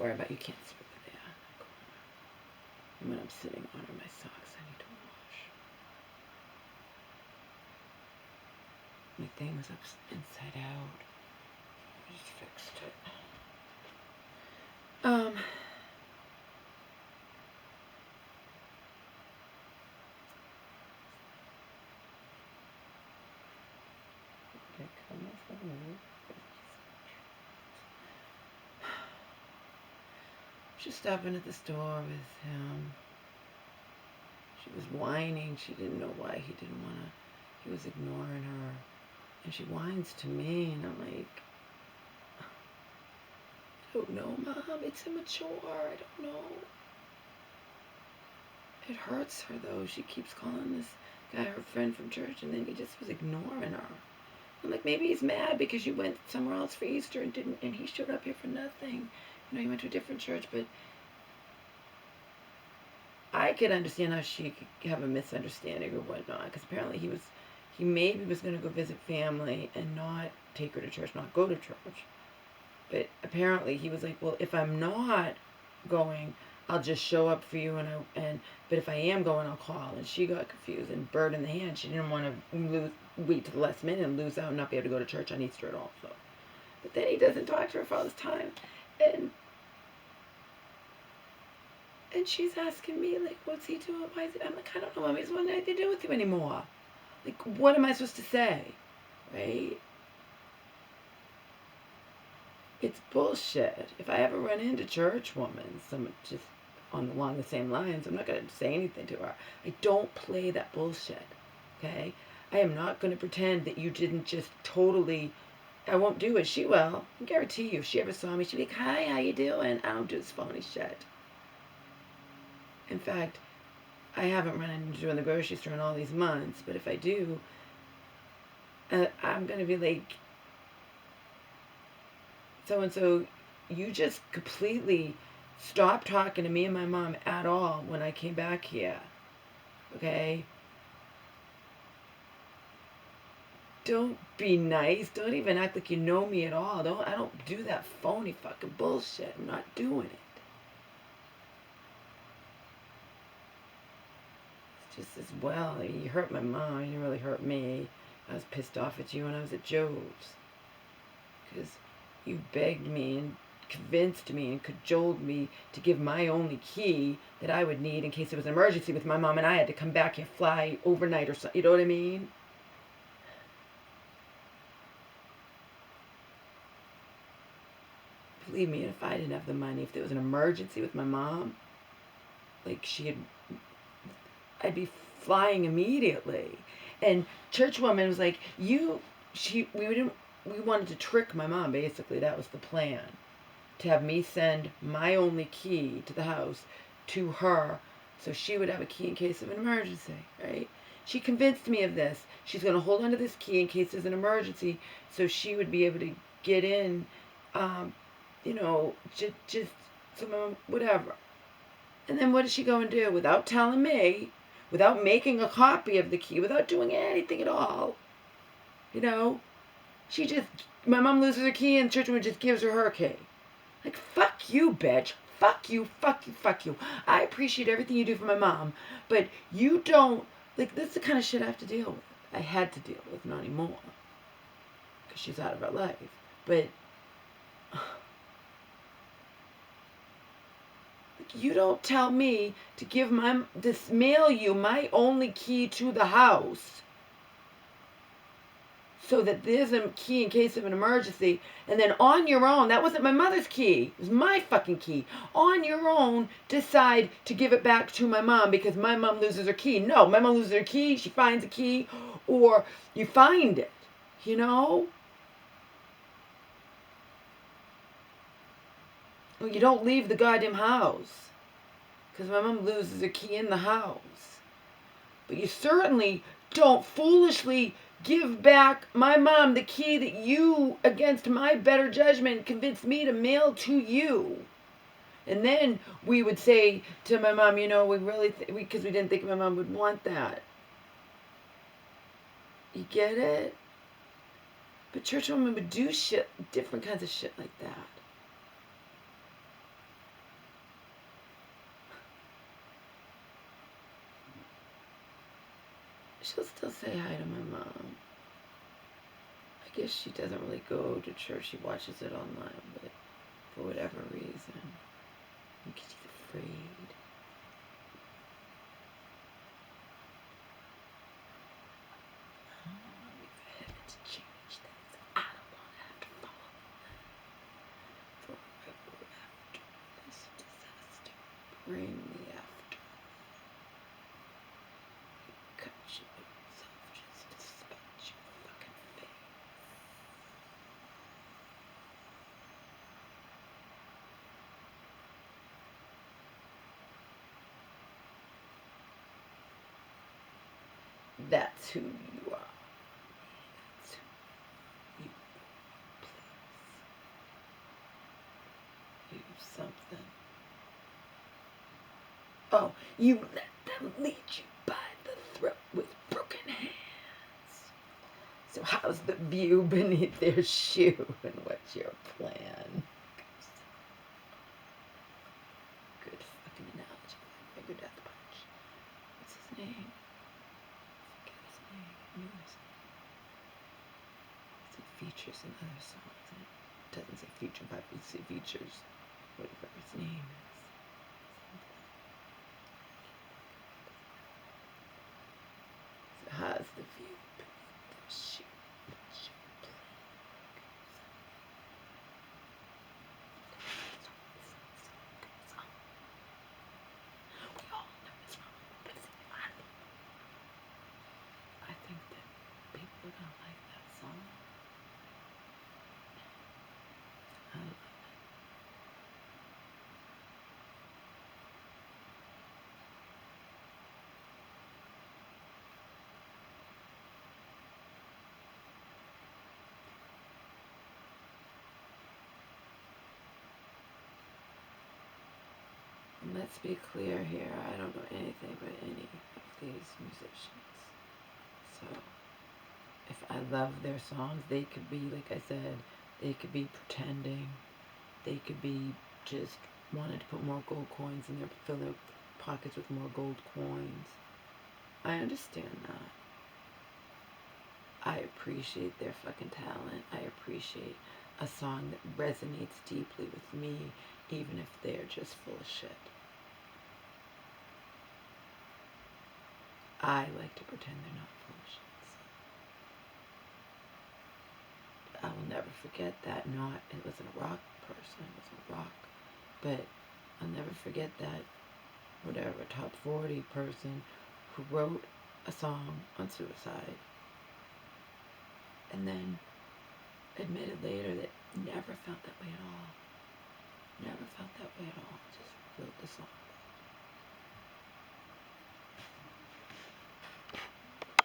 worry about it. You can't see over there. And when I'm sitting on her, my socks I need to wash. My thing was up inside out. I just fixed it. Just stopping at the store with him. She was whining. She didn't know why he didn't want to. He was ignoring her. And she whines to me, and I'm like, I don't know, Mom. It's immature. I don't know. It hurts her, though. She keeps calling this guy her friend from church, and then he just was ignoring her. I'm like, maybe he's mad because you went somewhere else for Easter and he showed up here for nothing. You know, he went to a different church, but I could understand how she could have a misunderstanding or whatnot, because apparently he maybe was going to go visit family and not take her to church, not go to church. But apparently he was like, well, if I'm not going, I'll just show up for you, but if I am going, I'll call. And she got confused and bird in the hand. She didn't want to wait to the last minute and lose out and not be able to go to church on Easter at all. So, but then he doesn't talk to her for all this time, and she's asking me, like, what's he doing? Why is it? I'm like, I don't know, Mommy. I just want nothing to do with you anymore. Like, what am I supposed to say? Right? It's bullshit. If I ever run into church woman, someone just along the same lines, I'm not going to say anything to her. I don't play that bullshit. Okay? I am not going to pretend that you didn't just totally... I won't do it. She will. I guarantee you. If she ever saw me, she'd be like, hi, how you doing? I don't do this phony shit. In fact, I haven't run into her in the grocery store in all these months, but if I do, I'm going to be like, so-and-so, you just completely stopped talking to me and my mom at all when I came back here, okay? Don't be nice. Don't even act like you know me at all. I don't do that phony fucking bullshit. I'm not doing it. Just as well. I mean, you hurt my mom. You didn't really hurt me. I was pissed off at you when I was at Joe's. Because you begged me and convinced me and cajoled me to give my only key that I would need in case there was an emergency with my mom and I had to come back here, fly overnight or something. You know what I mean? Believe me, if I didn't have the money, if there was an emergency with my mom, like I'd be flying immediately. And churchwoman was like, we wanted to trick my mom, basically. That was the plan. To have me send my only key to the house to her so she would have a key in case of an emergency, right? She convinced me of this. She's going to hold on to this key in case there's an emergency so she would be able to get in, just some, whatever. And then what did she go and do? Without telling me, without making a copy of the key, without doing anything at all, my mom loses her key and churchwoman just gives her key. Like, fuck you, bitch. Fuck you, fuck you, fuck you. I appreciate everything you do for my mom, but you don't, like, this is the kind of shit I have to deal with. I had to deal with, not anymore, because she's out of our life. But you don't tell me to mail you my only key to the house so that there's a key in case of an emergency, and then on your own, that wasn't my mother's key, it was my fucking key, on your own decide to give it back to my mom because my mom loses her key. No, my mom loses her key, she finds a key, or you find it, Well, you don't leave the goddamn house because my mom loses her key in the house. But you certainly don't foolishly give back my mom the key that you, against my better judgment, convinced me to mail to you. And then we would say to my mom, we really, because we didn't think my mom would want that. You get it? But church women would do shit, different kinds of shit like that. She'll still say hi to my mom. I guess she doesn't really go to church. She watches it online, but for whatever reason, maybe she's afraid. We've had to change things. I don't want to have to follow them forever after this disaster. Bring me after. Cut you yourself just to spite your fucking face. That's who you are. That's who you are. Please. Do something. Oh, you let them lead you by the throat with broken hands. So how's the view beneath their shoe, and what's your plan? Good fucking analogy. Finger death punch. What's his name? I forget his name. I knew his name. It features in other songs. It doesn't say feature, but it say features whatever his name is. So how's the view beneath their shoe? I think that people are gonna like that song. I love it. And let's be clear here, I don't know anything about any of these musicians. So if I love their songs, they could be, like I said, they could be pretending. They could be just wanting to put more gold coins in their, fill their pockets with more gold coins. I understand that. I appreciate their fucking talent. I appreciate a song that resonates deeply with me, even if they're just full of shit. I like to pretend they're not full of shit. So I will never forget that. Not, it wasn't a rock person, it wasn't rock. But I'll never forget that, whatever, top 40 person who wrote a song on suicide and then admitted later that never felt that way at all. Never felt that way at all. Just